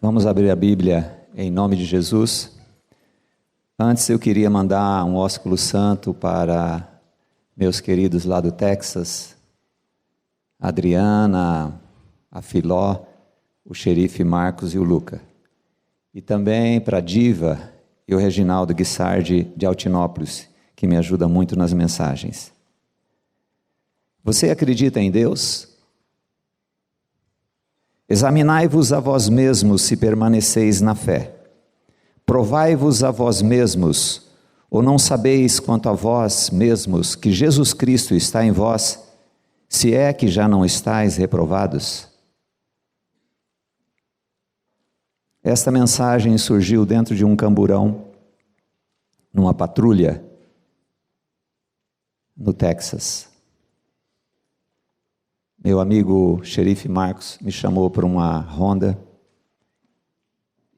Vamos abrir a Bíblia em nome de Jesus. Antes eu queria mandar um ósculo santo para meus queridos lá do Texas, a Adriana, a Filó, o xerife Marcos e o Luca. E também para a Diva e o Reginaldo Guissardi de Altinópolis, que me ajuda muito nas mensagens. Você acredita em Deus? Examinai-vos a vós mesmos se permaneceis na fé. Provai-vos a vós mesmos, ou não sabeis quanto a vós mesmos que Jesus Cristo está em vós, se é que já não estáis reprovados? Esta mensagem surgiu dentro de um camburão, numa patrulha, no Texas. Meu amigo xerife Marcos me chamou para uma ronda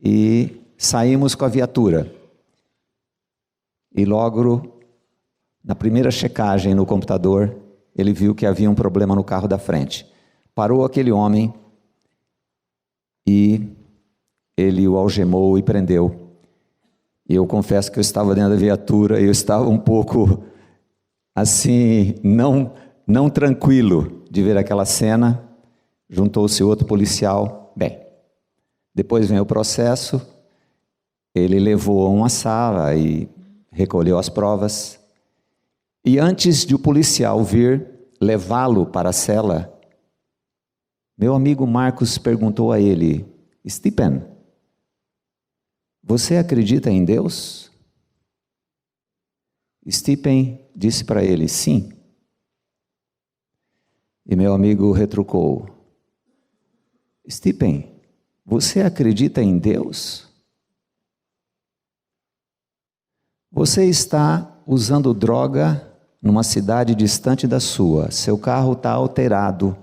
e saímos com a viatura. E logo, na primeira checagem no computador, ele viu que havia um problema no carro da frente. Parou aquele homem e ele o algemou e prendeu. E eu confesso que eu estava dentro da viatura e eu estava um pouco assim, não tranquilo de ver aquela cena. Juntou-se outro policial. Bem, depois vem o processo, ele levou a uma sala e recolheu as provas. E antes de o policial vir levá-lo para a cela, meu amigo Marcos perguntou a ele: Stephen, você acredita em Deus? Stephen disse para ele: sim. E meu amigo retrucou: Stephen, você acredita em Deus? Você está usando droga numa cidade distante da sua, seu carro está alterado,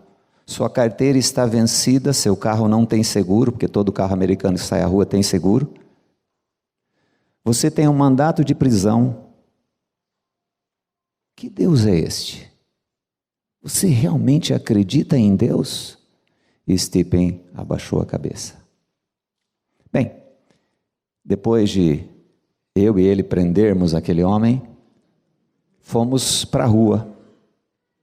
sua carteira está vencida, seu carro não tem seguro, porque todo carro americano que sai à rua tem seguro. Você tem um mandato de prisão. Que Deus é este? Você realmente acredita em Deus? E Stephen abaixou a cabeça. Bem, depois de eu e ele prendermos aquele homem, fomos para a rua.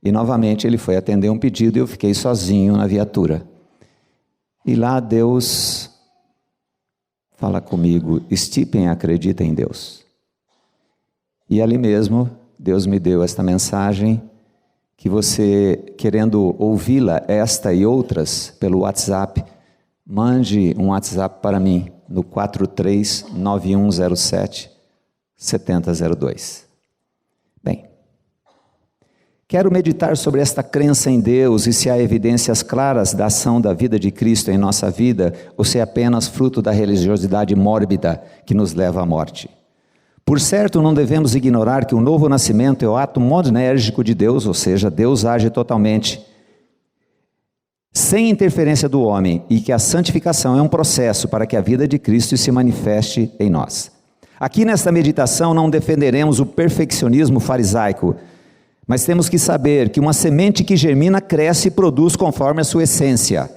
E novamente ele foi atender um pedido e eu fiquei sozinho na viatura. E lá Deus fala comigo: Stephen acredita em Deus. E ali mesmo Deus me deu esta mensagem, que você, querendo ouvi-la, esta e outras, pelo WhatsApp, mande um WhatsApp para mim, no 439107-7002. Bem, quero meditar sobre esta crença em Deus e se há evidências claras da ação da vida de Cristo em nossa vida, ou se é apenas fruto da religiosidade mórbida que nos leva à morte. Por certo, não devemos ignorar que o novo nascimento é o ato monérgico de Deus, ou seja, Deus age totalmente, sem interferência do homem, e que a santificação é um processo para que a vida de Cristo se manifeste em nós. Aqui nesta meditação não defenderemos o perfeccionismo farisaico, mas temos que saber que uma semente que germina cresce e produz conforme a sua essência.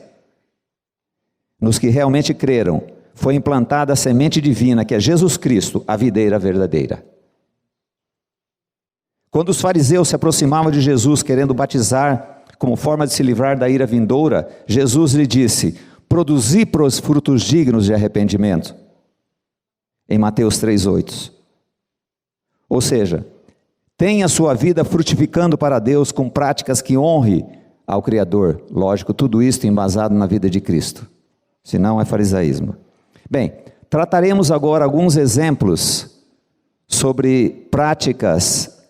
Nos que realmente creram, foi implantada a semente divina, que é Jesus Cristo, a videira verdadeira. Quando os fariseus se aproximavam de Jesus querendo batizar, como forma de se livrar da ira vindoura, Jesus lhe disse: produzi frutos dignos de arrependimento. Em Mateus 3,8. Ou seja, tenha sua vida frutificando para Deus com práticas que honre ao Criador. Lógico, tudo isso embasado na vida de Cristo. Senão é farisaísmo. Bem, trataremos agora alguns exemplos sobre práticas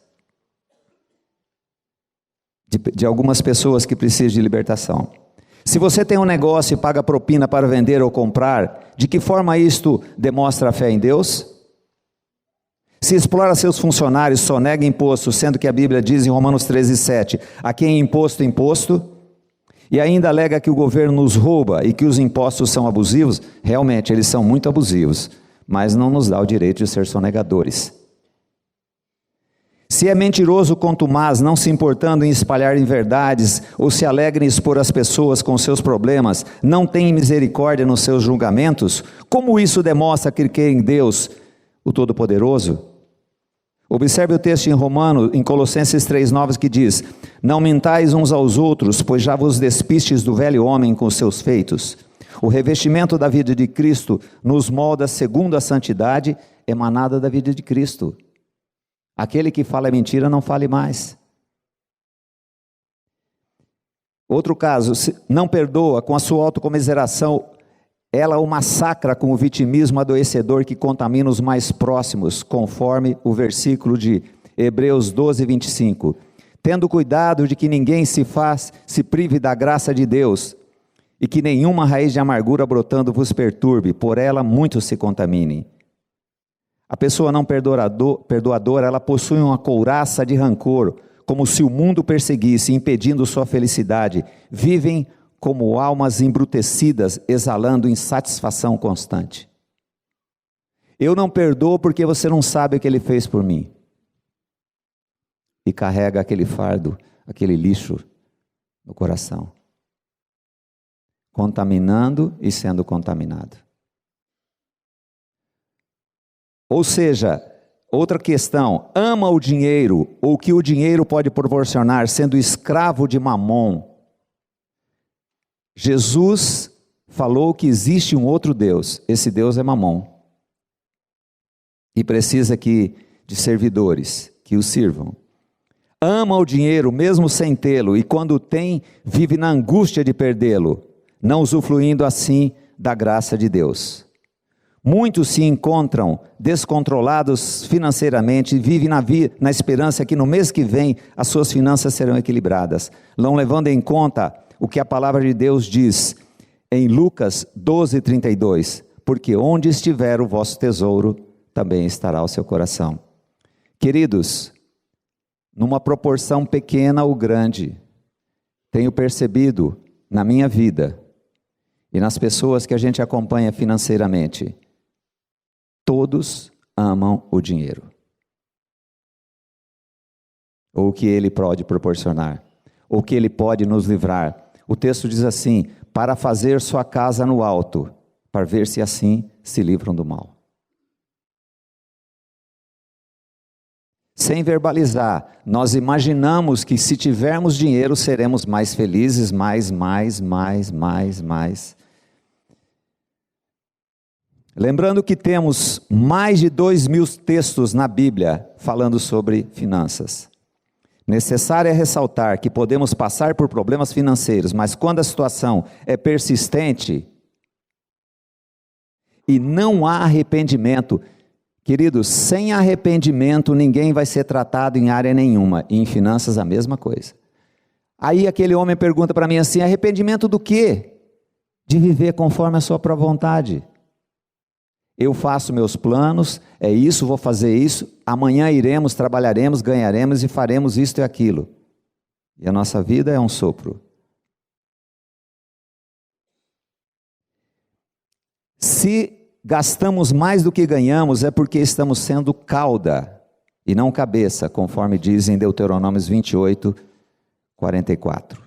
de algumas pessoas que precisam de libertação. Se você tem um negócio e paga propina para vender ou comprar, de que forma isto demonstra a fé em Deus? Se explora seus funcionários, sonega imposto, sendo que a Bíblia diz em Romanos 13,7, a quem é imposto, imposto, e ainda alega que o governo nos rouba e que os impostos são abusivos, realmente eles são muito abusivos, mas não nos dá o direito de ser sonegadores. Se é mentiroso contumaz, não se importando em espalhar inverdades, ou se alegra em expor as pessoas com seus problemas, não tem misericórdia nos seus julgamentos, como isso demonstra que crê em Deus, o Todo-Poderoso? Observe o texto em Colossenses 3,9 que diz: não mintais uns aos outros, pois já vos despistes do velho homem com seus feitos. O revestimento da vida de Cristo nos molda segundo a santidade emanada da vida de Cristo. Aquele que fala mentira, não fale mais. Outro caso, não perdoa, com a sua autocomiseração, ela o massacra com o vitimismo adoecedor que contamina os mais próximos, conforme o versículo de Hebreus 12, 25. Tendo cuidado de que ninguém se prive da graça de Deus, e que nenhuma raiz de amargura brotando vos perturbe, por ela muitos se contaminem. A pessoa não perdoadora, ela possui uma couraça de rancor, como se o mundo perseguisse, impedindo sua felicidade. Vivem como almas embrutecidas, exalando insatisfação constante. Eu não perdoo porque você não sabe o que ele fez por mim. E carrega aquele fardo, aquele lixo no coração, contaminando e sendo contaminado. Ou seja, outra questão, ama o dinheiro, ou o que o dinheiro pode proporcionar, sendo escravo de Mamon. Jesus falou que existe um outro Deus, esse Deus é Mamon, e precisa de servidores que o sirvam. Ama o dinheiro mesmo sem tê-lo, e quando tem, vive na angústia de perdê-lo, não usufruindo assim da graça de Deus. Muitos se encontram descontrolados financeiramente e vivem na esperança que no mês que vem as suas finanças serão equilibradas, não levando em conta o que a palavra de Deus diz em Lucas 12:32, porque onde estiver o vosso tesouro, também estará o seu coração. Queridos, numa proporção pequena ou grande, tenho percebido na minha vida e nas pessoas que a gente acompanha financeiramente, todos amam o dinheiro, ou o que ele pode proporcionar, ou o que ele pode nos livrar. O texto diz assim: para fazer sua casa no alto, para ver se assim se livram do mal. Sem verbalizar, nós imaginamos que se tivermos dinheiro seremos mais felizes, mais. Lembrando que temos mais de 2.000 textos na Bíblia falando sobre finanças. Necessário é ressaltar que podemos passar por problemas financeiros, mas quando a situação é persistente e não há arrependimento, queridos, sem arrependimento ninguém vai ser tratado em área nenhuma, e em finanças a mesma coisa. Aí aquele homem pergunta para mim assim: arrependimento do quê? De viver conforme a sua própria vontade. Eu faço meus planos, é isso, vou fazer isso, amanhã iremos, trabalharemos, ganharemos e faremos isto e aquilo. E a nossa vida é um sopro. Se gastamos mais do que ganhamos, é porque estamos sendo cauda e não cabeça, conforme diz em Deuteronômio 28:44.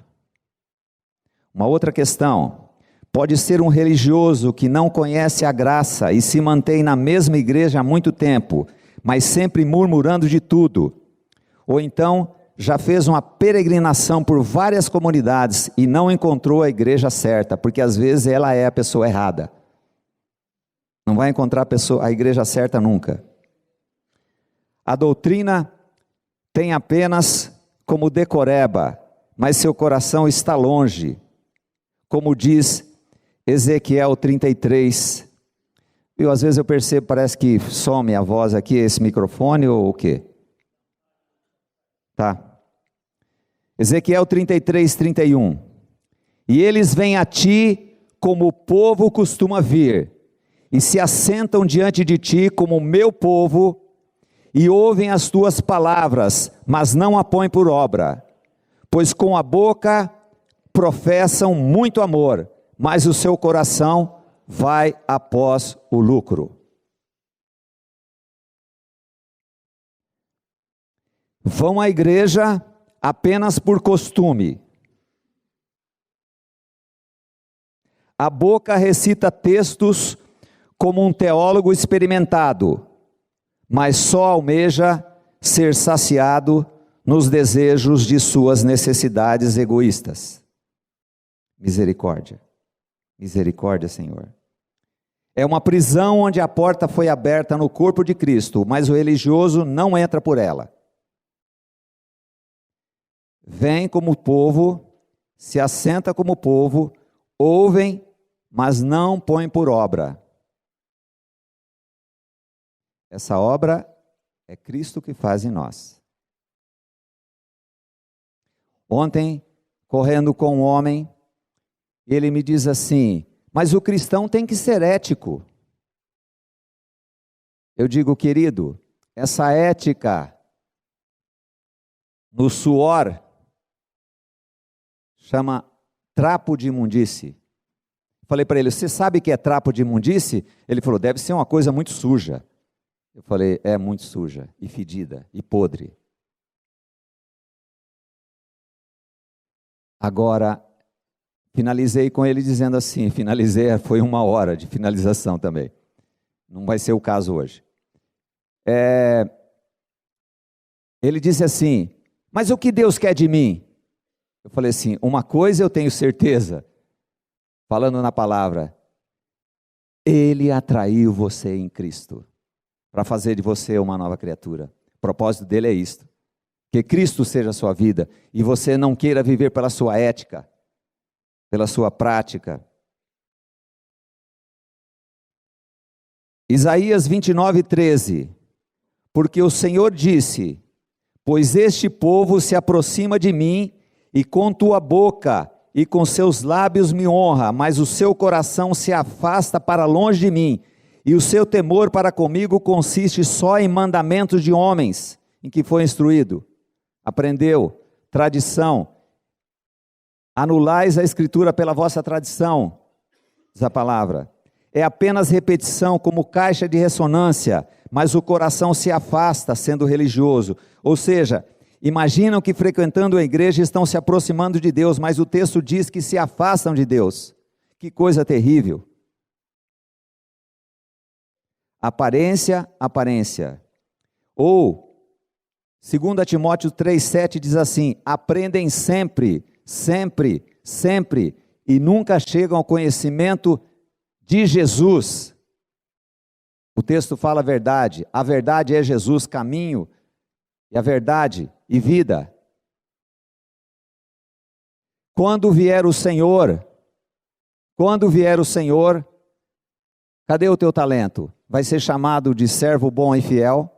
Uma outra questão. Pode ser um religioso que não conhece a graça e se mantém na mesma igreja há muito tempo, mas sempre murmurando de tudo. Ou então, já fez uma peregrinação por várias comunidades e não encontrou a igreja certa, porque às vezes ela é a pessoa errada. Não vai encontrar a igreja certa nunca. A doutrina tem apenas como decoreba, mas seu coração está longe, como diz Ezequiel 33, e às vezes eu percebo, parece que some a voz aqui, esse microfone ou o quê? Tá. Ezequiel 33:31. E eles vêm a ti como o povo costuma vir, e se assentam diante de ti como o meu povo, e ouvem as tuas palavras, mas não a põem por obra, pois com a boca professam muito amor, mas o seu coração vai após o lucro. vão à igreja apenas por costume. A boca recita textos como um teólogo experimentado, mas só almeja ser saciado nos desejos de suas necessidades egoístas. Misericórdia. Misericórdia, Senhor. É uma prisão onde a porta foi aberta no corpo de Cristo, mas o religioso não entra por ela. Vem como povo, se assenta como povo, ouvem, mas não põem por obra. Essa obra é Cristo que faz em nós. Ontem, correndo com um homem, ele me diz assim: mas o cristão tem que ser ético. Eu digo, querido, essa ética no suor chama trapo de imundície. Falei para ele: você sabe o que é trapo de imundície? Ele falou: deve ser uma coisa muito suja. Eu falei: é muito suja, e fedida, e podre. Agora, finalizei com ele dizendo assim, foi 1 hora de finalização também. Não vai ser o caso hoje. Ele disse assim: mas o que Deus quer de mim? Eu falei assim: uma coisa eu tenho certeza, falando na palavra, Ele atraiu você em Cristo, para fazer de você uma nova criatura. O propósito dele é isto: que Cristo seja a sua vida, e você não queira viver pela sua ética, pela sua prática. Isaías 29:13, porque o Senhor disse: pois este povo se aproxima de mim, e com tua boca e com seus lábios me honra, mas o seu coração se afasta para longe de mim, e o seu temor para comigo consiste só em mandamentos de homens, em que foi instruído, aprendeu, tradição. Anulais a escritura pela vossa tradição, diz a palavra. É apenas repetição, como caixa de ressonância, mas o coração se afasta, sendo religioso. Ou seja, imaginam que frequentando a igreja estão se aproximando de Deus, mas o texto diz que se afastam de Deus. Que coisa terrível. Aparência, aparência. Ou, 2 Timóteo 3,7 diz assim: aprendem sempre, sempre, sempre, e nunca chegam ao conhecimento de Jesus. O texto fala a verdade é Jesus, caminho, e a verdade e vida. Quando vier o Senhor, cadê o teu talento? Vai ser chamado de servo bom e fiel?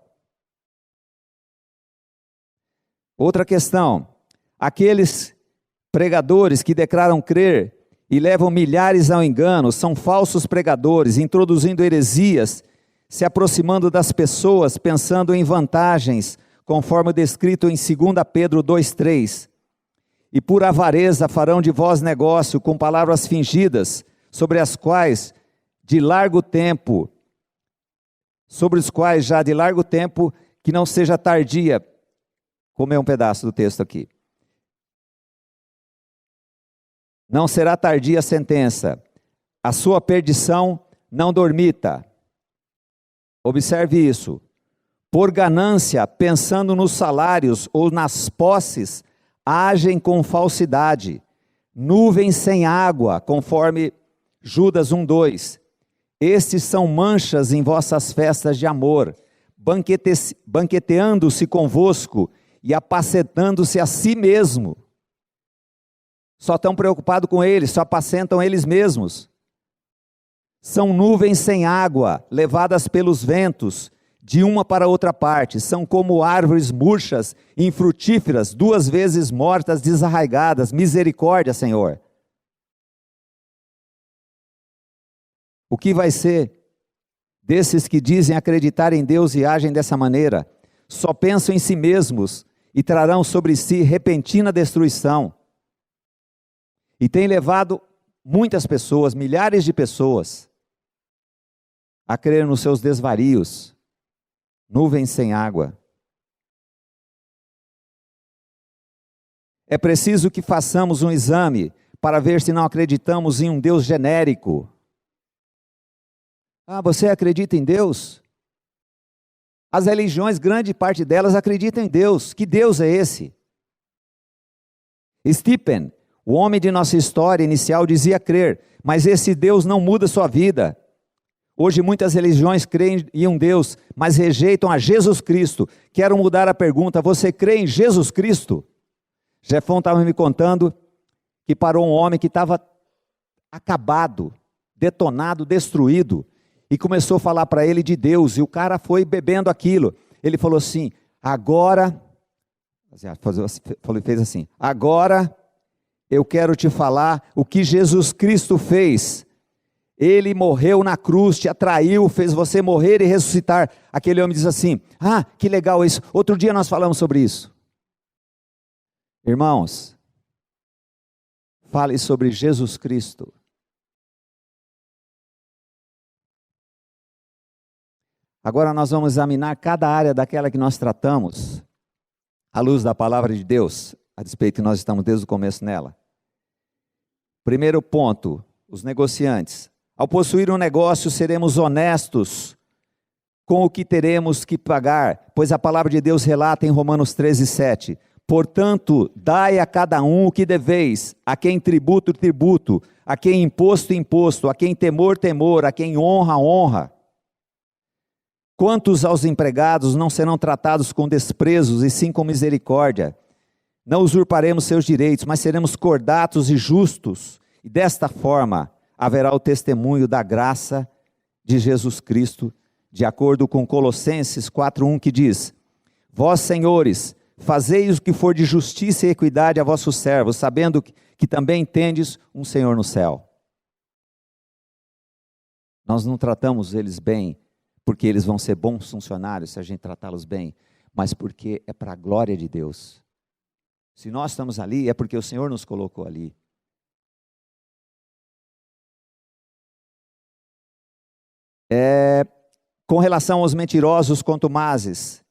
Outra questão: aqueles pregadores que declaram crer e levam milhares ao engano, são falsos pregadores, introduzindo heresias, se aproximando das pessoas, pensando em vantagens, conforme descrito em 2 Pedro 2,3. E por avareza farão de vós negócio com palavras fingidas, sobre os quais já de largo tempo, que não seja tardia. Comer um pedaço do texto aqui. Não será tardia a sentença, a sua perdição não dormita. Observe isso. Por ganância, pensando nos salários ou nas posses, agem com falsidade. Nuvens sem água, conforme Judas 1,2. Estes são manchas em vossas festas de amor, banqueteando-se convosco e apacentando-se a si mesmo. Só estão preocupados com eles, só apacentam eles mesmos. São nuvens sem água, levadas pelos ventos, de uma para outra parte. São como árvores murchas, infrutíferas, 2 vezes mortas, desarraigadas. Misericórdia, Senhor. O que vai ser desses que dizem acreditar em Deus e agem dessa maneira? Só pensam em si mesmos e trarão sobre si repentina destruição. E tem levado muitas pessoas, milhares de pessoas, a crer nos seus desvarios, nuvens sem água. É preciso que façamos um exame para ver se não acreditamos em um Deus genérico. Ah, você acredita em Deus? As religiões, grande parte delas acreditam em Deus. Que Deus é esse? Stephen, o homem de nossa história inicial, dizia crer, mas esse Deus não muda sua vida. Hoje muitas religiões creem em um Deus, mas rejeitam a Jesus Cristo. Quero mudar a pergunta: você crê em Jesus Cristo? Jefão estava me contando que parou um homem que estava acabado, detonado, destruído, e começou a falar para ele de Deus, e o cara foi bebendo aquilo. Ele falou assim: agora, fez assim, agora eu quero te falar o que Jesus Cristo fez. Ele morreu na cruz, te atraiu, fez você morrer e ressuscitar. Aquele homem diz assim: ah, que legal isso, outro dia nós falamos sobre isso. Irmãos, fale sobre Jesus Cristo. Agora nós vamos examinar cada área daquela que nós tratamos, à luz da palavra de Deus, a despeito que nós estamos desde o começo nela. Primeiro ponto, os negociantes. Ao possuir um negócio, seremos honestos com o que teremos que pagar, pois a palavra de Deus relata em Romanos 13:7. Portanto, dai a cada um o que deveis, a quem tributo, tributo, a quem imposto, imposto, a quem temor, temor, a quem honra, honra. Quantos aos empregados não serão tratados com desprezos e sim com misericórdia? Não usurparemos seus direitos, mas seremos cordatos e justos, e desta forma haverá o testemunho da graça de Jesus Cristo, de acordo com Colossenses 4:1, que diz: vós, senhores, fazei o que for de justiça e equidade a vossos servos, sabendo que também tendes um Senhor no céu. Nós não tratamos eles bem, porque eles vão ser bons funcionários se a gente tratá-los bem, mas porque é para a glória de Deus. Se nós estamos ali, é porque o Senhor nos colocou ali. Com relação aos mentirosos contumazes,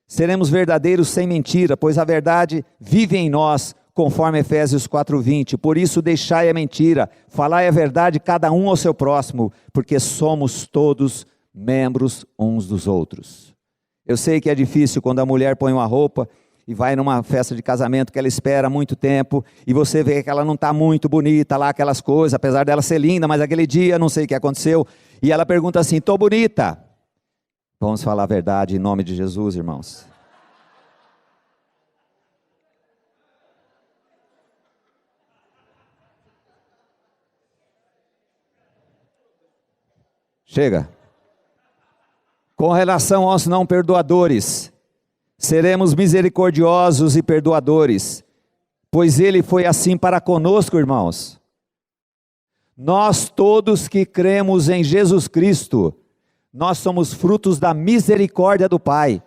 seremos verdadeiros sem mentira, pois a verdade vive em nós, conforme Efésios 4:20. Por isso deixai a mentira, falai a verdade cada um ao seu próximo, porque somos todos membros uns dos outros. Eu sei que é difícil quando a mulher põe uma roupa e vai numa festa de casamento que ela espera muito tempo, e você vê que ela não está muito bonita lá, aquelas coisas, apesar dela ser linda, mas aquele dia, não sei o que aconteceu, e ela pergunta assim: estou bonita? Vamos falar a verdade em nome de Jesus, irmãos. Chega. Com relação aos não perdoadores, seremos misericordiosos e perdoadores, pois Ele foi assim para conosco, irmãos. Nós todos que cremos em Jesus Cristo, nós somos frutos da misericórdia do Pai,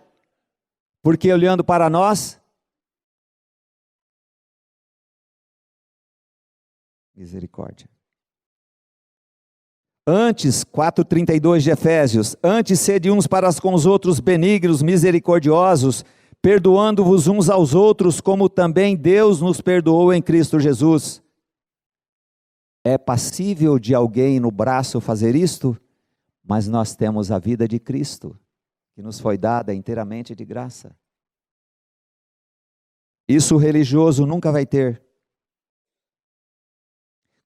porque olhando para nós, misericórdia. Antes, 4:32 de Efésios, antes sede uns para com os outros benignos, misericordiosos, perdoando-vos uns aos outros, como também Deus nos perdoou em Cristo Jesus. É passível de alguém no braço fazer isto? Mas nós temos a vida de Cristo, que nos foi dada inteiramente de graça. Isso o religioso nunca vai ter.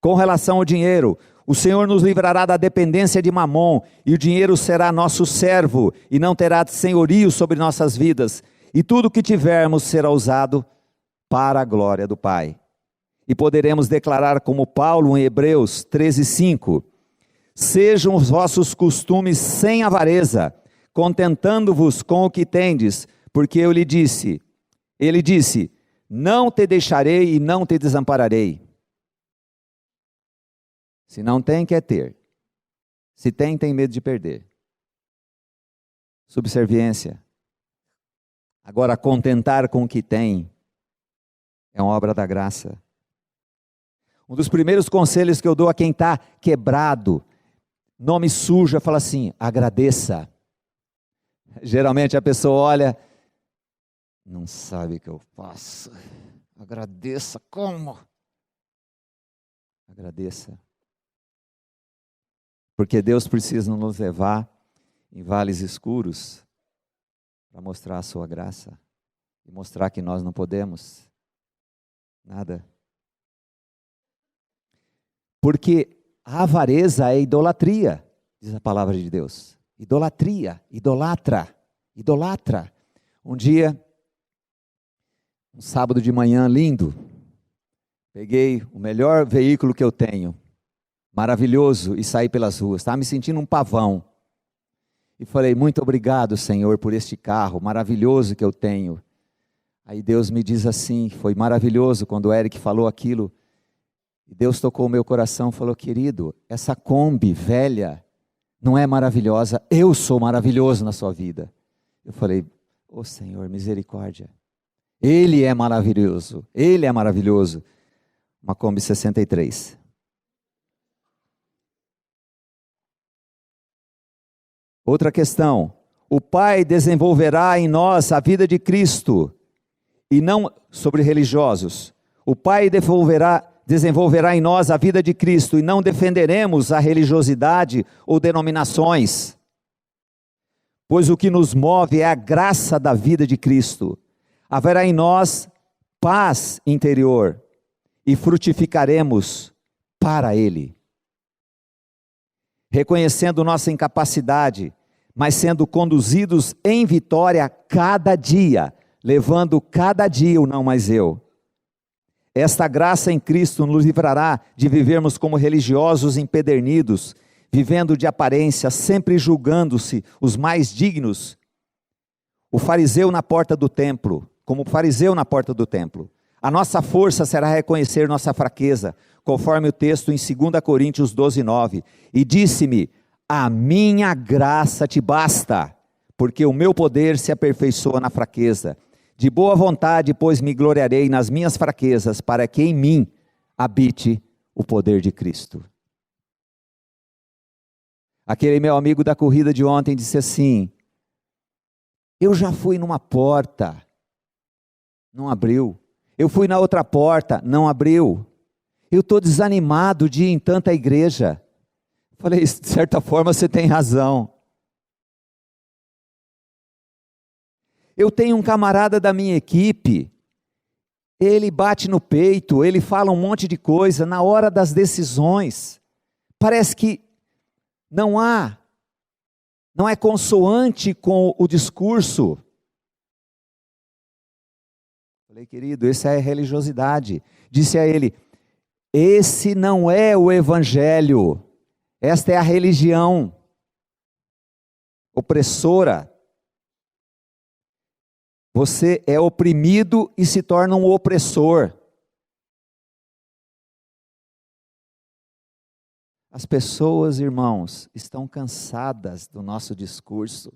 Com relação ao dinheiro, o Senhor nos livrará da dependência de Mamon, e o dinheiro será nosso servo, e não terá senhorio sobre nossas vidas, e tudo o que tivermos será usado para a glória do Pai. E poderemos declarar como Paulo em Hebreus 13:5, sejam os vossos costumes sem avareza, contentando-vos com o que tendes, porque ele disse, não te deixarei e não te desampararei. Se não tem, quer ter. Se tem, tem medo de perder. Subserviência. Agora, contentar com o que tem é uma obra da graça. Um dos primeiros conselhos que eu dou a quem está quebrado, nome sujo, fala assim: agradeça. Geralmente a pessoa olha, não sabe o que eu faço. Agradeça. Como? Agradeça. Porque Deus precisa nos levar em vales escuros para mostrar a sua graça e mostrar que nós não podemos nada. Porque a avareza é idolatria, diz a palavra de Deus. Idolatria, idolatra. Um dia, um sábado de manhã lindo, peguei o melhor veículo que eu tenho, maravilhoso, e saí pelas ruas. Estava me sentindo um pavão. E falei, muito obrigado, Senhor, por este carro maravilhoso que eu tenho. Aí Deus me diz assim, foi maravilhoso quando o Eric falou aquilo. E Deus tocou o meu coração e falou, querido, essa Kombi velha não é maravilhosa, eu sou maravilhoso na sua vida. Eu falei, ô Senhor, misericórdia. Ele é maravilhoso, Ele é maravilhoso. Uma Kombi 63. Outra questão, o Pai desenvolverá em nós a vida de Cristo, e não sobre religiosos. O Pai desenvolverá em nós a vida de Cristo, e não defenderemos a religiosidade ou denominações. Pois o que nos move é a graça da vida de Cristo. Haverá em nós paz interior, e frutificaremos para Ele. Reconhecendo nossa incapacidade, mas sendo conduzidos em vitória cada dia, levando cada dia o não mais eu. Esta graça em Cristo nos livrará de vivermos como religiosos empedernidos, vivendo de aparência, sempre julgando-se os mais dignos. O fariseu na porta do templo, como o fariseu na porta do templo. A nossa força será reconhecer nossa fraqueza, conforme o texto em 2 Coríntios 12:9. E disse-me, a minha graça te basta, porque o meu poder se aperfeiçoa na fraqueza. De boa vontade, pois me gloriarei nas minhas fraquezas, para que em mim habite o poder de Cristo. Aquele meu amigo da corrida de ontem disse assim, eu já fui numa porta, não abriu. Eu fui na outra porta, não abriu. Eu estou desanimado de ir em tanta igreja. Falei, de certa forma você tem razão. Eu tenho um camarada da minha equipe, ele bate no peito, ele fala um monte de coisa, na hora das decisões, parece que não é consoante com o discurso. Falei, querido, essa é religiosidade. Disse a ele, esse não é o evangelho, esta é a religião opressora. Você é oprimido e se torna um opressor. As pessoas, irmãos, estão cansadas do nosso discurso.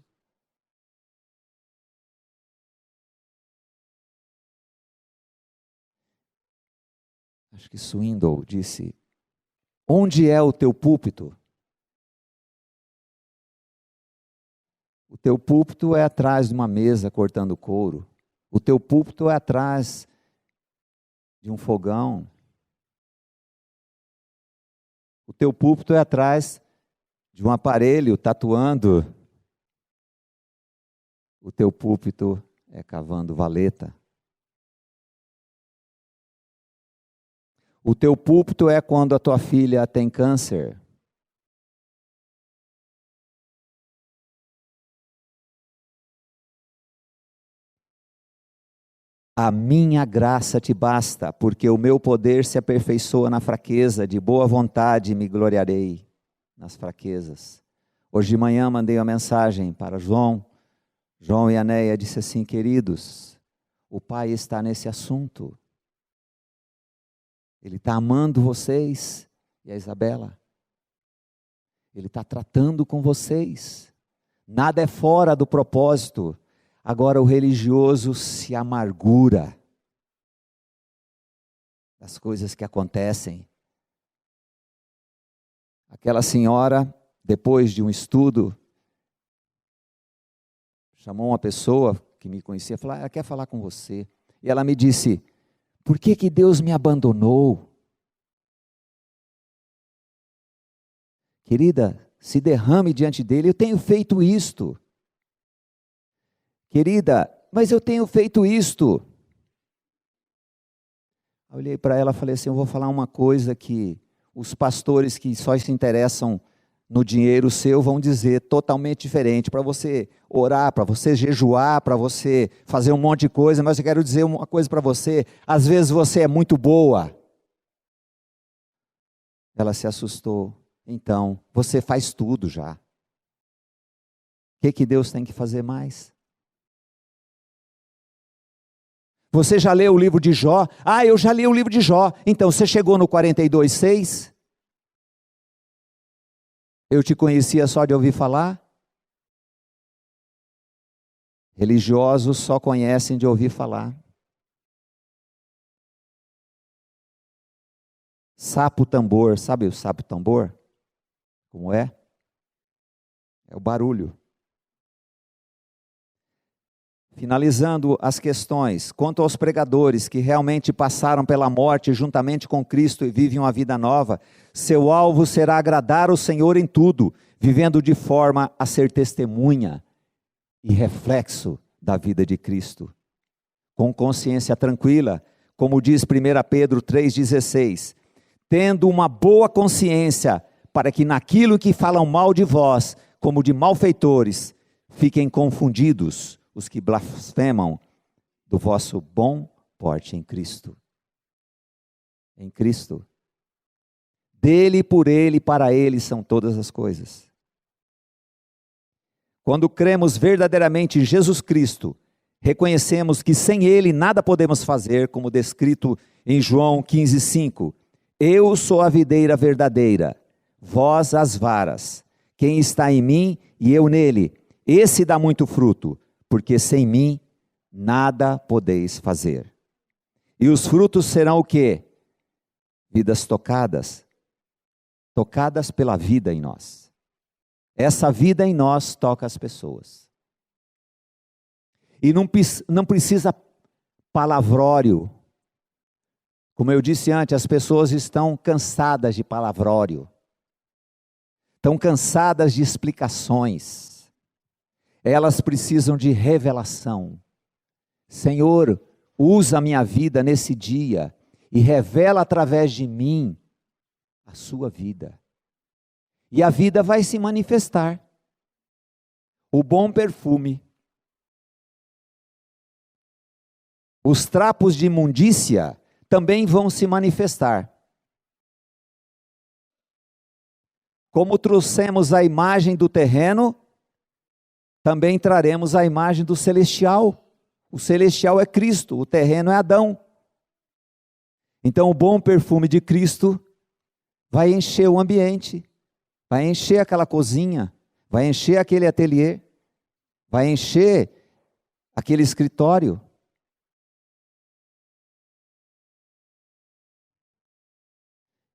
Acho que Swindoll disse, onde é o teu púlpito? O teu púlpito é atrás de uma mesa cortando couro. O teu púlpito é atrás de um fogão. O teu púlpito é atrás de um aparelho tatuando. O teu púlpito é cavando valeta. O teu púlpito é quando a tua filha tem câncer. A minha graça te basta, porque o meu poder se aperfeiçoa na fraqueza, de boa vontade me gloriarei nas fraquezas. Hoje de manhã mandei uma mensagem para João e Anéia, disse assim, queridos, o Pai está nesse assunto. Ele está amando vocês e a Isabela. Ele está tratando com vocês. Nada é fora do propósito. Agora o religioso se amargura das coisas que acontecem. Aquela senhora, depois de um estudo, chamou uma pessoa que me conhecia, falou, ela quer falar com você. E ela me disse, Por que que Deus me abandonou? Querida, se derrame diante dele. Eu tenho feito isto. Querida, mas eu tenho feito isto. Eu olhei para ela e falei assim, eu vou falar uma coisa que os pastores que só se interessam no dinheiro seu vão dizer totalmente diferente. Para você orar, para você jejuar, para você fazer um monte de coisa, mas eu quero dizer uma coisa para você, às vezes você é muito boa. Ela se assustou. Então, você faz tudo já. O que Deus tem que fazer mais? Você já leu o livro de Jó? Ah, eu já li o livro de Jó. Então, você chegou no 42:6? Eu te conhecia só de ouvir falar? Religiosos só conhecem de ouvir falar. Sapo tambor, sabe o sapo tambor? Como é? É o barulho. Finalizando as questões, quanto aos pregadores que realmente passaram pela morte juntamente com Cristo e vivem uma vida nova, seu alvo será agradar o Senhor em tudo, vivendo de forma a ser testemunha e reflexo da vida de Cristo. Com consciência tranquila, como diz 1 Pedro 3,16, tendo uma boa consciência, para que naquilo que falam mal de vós, como de malfeitores, fiquem confundidos os que blasfemam do vosso bom porte em Cristo. Em Cristo. Dele, por Ele, para Ele são todas as coisas. Quando cremos verdadeiramente em Jesus Cristo, reconhecemos que sem Ele nada podemos fazer, como descrito em João 15,5. Eu sou a videira verdadeira, vós as varas. Quem está em mim e eu nele, esse dá muito fruto, porque sem mim nada podeis fazer. E os frutos serão o quê? Vidas tocadas pela vida em nós. Essa vida em nós toca as pessoas. E não precisa palavrório. Como eu disse antes, as pessoas estão cansadas de palavrório. Estão cansadas de explicações. Elas precisam de revelação. Senhor, usa a minha vida nesse dia e revela através de mim a sua vida. E a vida vai se manifestar. O bom perfume. Os trapos de imundícia também vão se manifestar. Como trouxemos a imagem do terreno, também traremos a imagem do celestial. O celestial é Cristo, o terreno é Adão. Então o bom perfume de Cristo vai encher o ambiente, vai encher aquela cozinha, vai encher aquele ateliê, vai encher aquele escritório.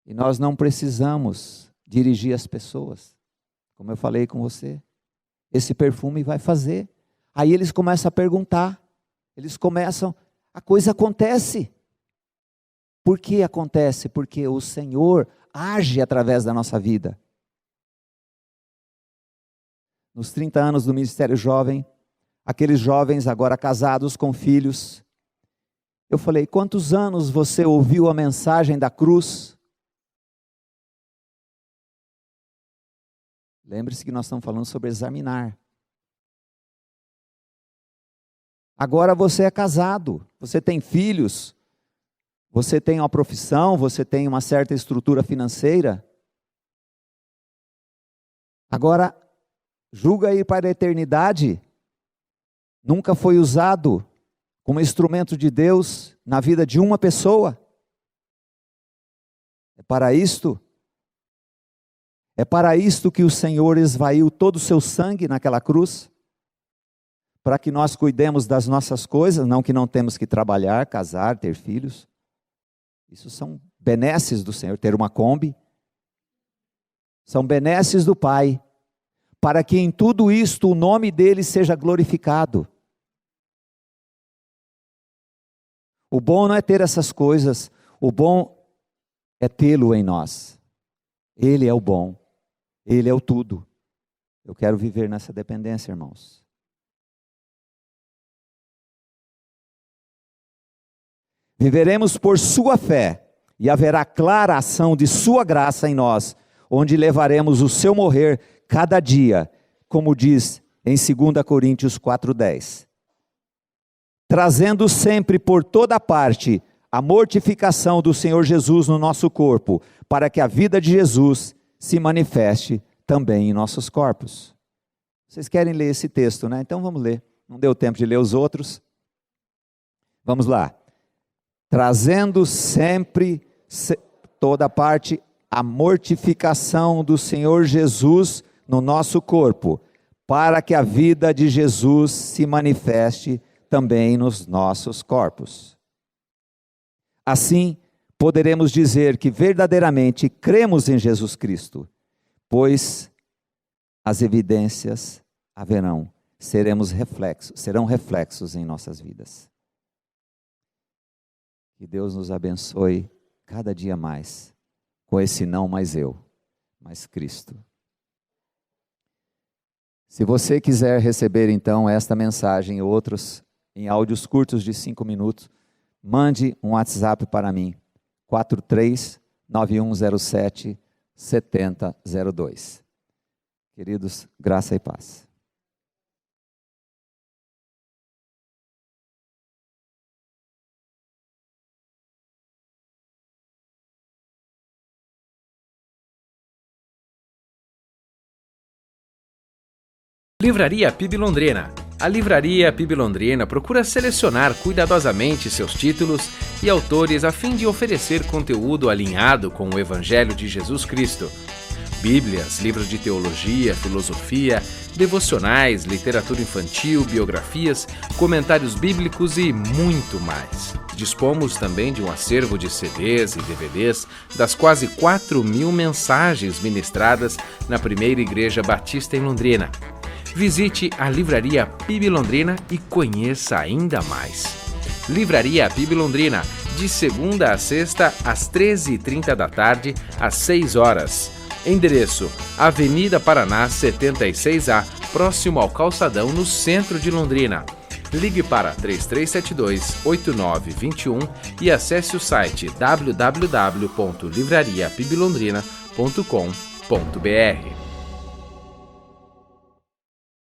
E nós não precisamos dirigir as pessoas, como eu falei com você. Esse perfume vai fazer. Aí eles começam a perguntar, a coisa acontece. Por que acontece? Porque o Senhor age através da nossa vida. Nos 30 anos do Ministério Jovem, aqueles jovens agora casados com filhos, eu falei, quantos anos você ouviu a mensagem da cruz? Lembre-se que nós estamos falando sobre examinar. Agora você é casado, você tem filhos, você tem uma profissão, você tem uma certa estrutura financeira. Agora, julga ir para a eternidade, nunca foi usado como instrumento de Deus na vida de uma pessoa. É para isto que o Senhor esvaiu todo o seu sangue naquela cruz, para que nós cuidemos das nossas coisas, não que não temos que trabalhar, casar, ter filhos. Isso são benesses do Senhor, ter uma Kombi. São benesses do Pai, para que em tudo isto o nome dele seja glorificado. O bom não é ter essas coisas, o bom é tê-lo em nós. Ele é o bom, Ele é o tudo. Eu quero viver nessa dependência, irmãos. Viveremos por sua fé, e haverá clara ação de sua graça em nós, onde levaremos o seu morrer cada dia, como diz em 2 Coríntios 4:10. Trazendo sempre por toda parte a mortificação do Senhor Jesus no nosso corpo, para que a vida de Jesus se manifeste também em nossos corpos. Vocês querem ler esse texto, né? Então vamos ler. Não deu tempo de ler os outros. Vamos lá. Trazendo sempre toda parte a mortificação do Senhor Jesus no nosso corpo, para que a vida de Jesus se manifeste também nos nossos corpos. Assim, poderemos dizer que verdadeiramente cremos em Jesus Cristo, pois as evidências haverão, serão reflexos em nossas vidas. Que Deus nos abençoe cada dia mais, com esse não mais eu, mas Cristo. Se você quiser receber então esta mensagem e outros em áudios curtos de 5 minutos, mande um WhatsApp para mim, 43-9107-7002. Queridos, graça e paz. Livraria PIB Londrina. A Livraria PIB Londrina procura selecionar cuidadosamente seus títulos e autores a fim de oferecer conteúdo alinhado com o Evangelho de Jesus Cristo. Bíblias, livros de teologia, filosofia, devocionais, literatura infantil, biografias, comentários bíblicos e muito mais. Dispomos também de um acervo de CDs e DVDs das quase 4.000 mensagens ministradas na Primeira Igreja Batista em Londrina. Visite a Livraria PIB Londrina e conheça ainda mais. Livraria PIB Londrina, de segunda a sexta, às 13h30 da tarde, às 6 horas. Endereço: Avenida Paraná 76A, próximo ao Calçadão, no centro de Londrina. Ligue para 3372-8921 e acesse o site www.livrariapiblondrina.com.br.